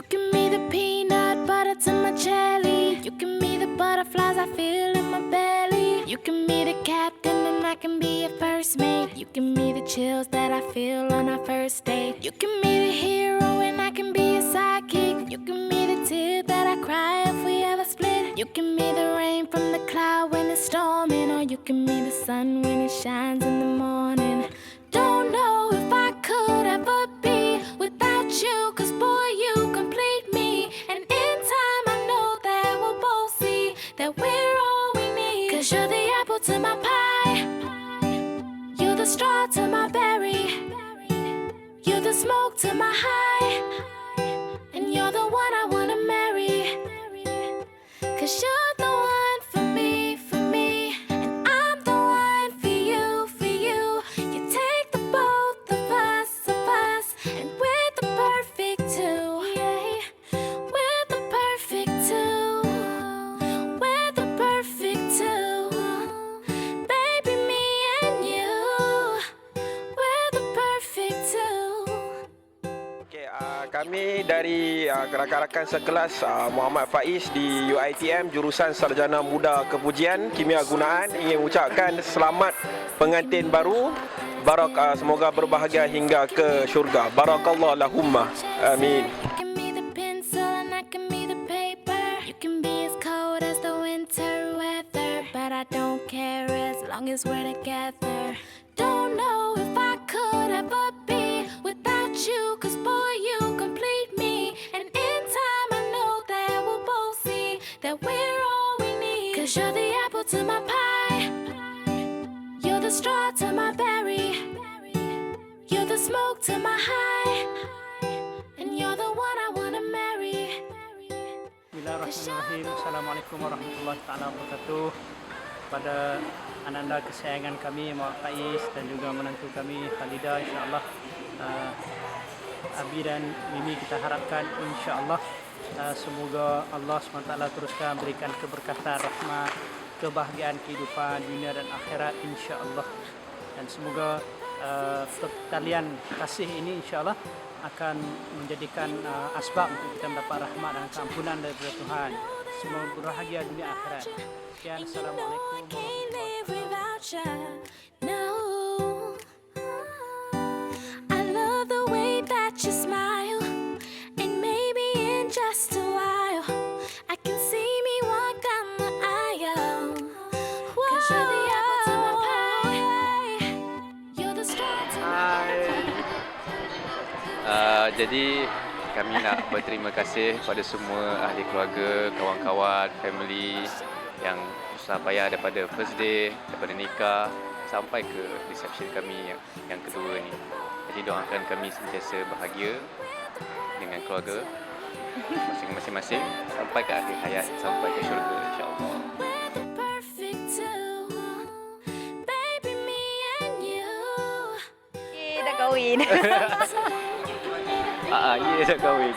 You give me the peanut butter to my jelly. You give me the butterflies I feel in my belly. You give me the captain and I can be your first mate. You give me the chills that I feel on our first date. You give me the hero and I can be your sidekick. You give me the tear that I cry if we ever split. You give me the rain from the cloud when it's storming, or you give me the sun when it shines in the morning. Don't know if I could ever be without you, 'cause boy, you complete me. And in time I know that we'll both see that we're all we need. 'Cause you're the apple to my pie, you're the straw to my berry, you're the smoke to my high, and you're the one I wanna marry. 'Cause you're the one for me, and I'm the one for you, for you. You take the both of us, and we're the perfect two. Yeah, we're the perfect two. We're the perfect two. Baby, me and you, we're the perfect two. Okay, kami dari rakan-rakan sekelas Muhammad Faiz di UiTM jurusan Sarjana Muda Kepujian Kimia Gunaan ingin mengucapkan selamat pengantin baru. Semoga berbahagia hingga ke syurga. Barakallahu lahumma. Amin. You can be the pencil and I can be the paper. You can be as cold as the winter weather, but I don't care as long as we're together. Don't know if I could ever be without you, 'cause boy, you complete me. And in time I know that we'll both see that we're all we need. 'Cause you're the apple to my pie, you're the straw to my berry, you're the smoke to my high, and you're the one I wanna marry. Bismillahirrahmanirrahim. Assalamualaikum warahmatullahi taala wabarakatuh. Pada ananda kesayangan kami Muhammad Faiz dan juga menantu kami Khalida, insya-Allah Abi dan Mimi, kita harapkan insya-Allah semoga Allah SWT teruskan berikan keberkatan, rahmat, kebahagiaan kehidupan dunia dan akhirat insya-Allah. Dan semoga talian kasih ini insya-Allah akan menjadikan asbab untuk kita mendapat rahmat dan keampunan daripada Tuhan. Semoga berbahagia dunia akhirat. Sekian, Assalamualaikum warahmatullahi No, I love the way that you smile, and maybe in just a while I can see me walk down the aisle. 'Cause you're the apple to my pie, you're the straw to my Jadi kami nak berterima kasih kepada semua ahli keluarga, kawan-kawan, family yang susah payah daripada first day, daripada nikah sampai ke reception kami yang kedua ni. Jadi doakan kami sentiasa bahagia dengan keluarga masing-masing sampai ke akhir hayat, sampai ke syurga insya-Allah. We're the perfect two, baby, me and you. Dah kahwin. Ya, dah kahwin.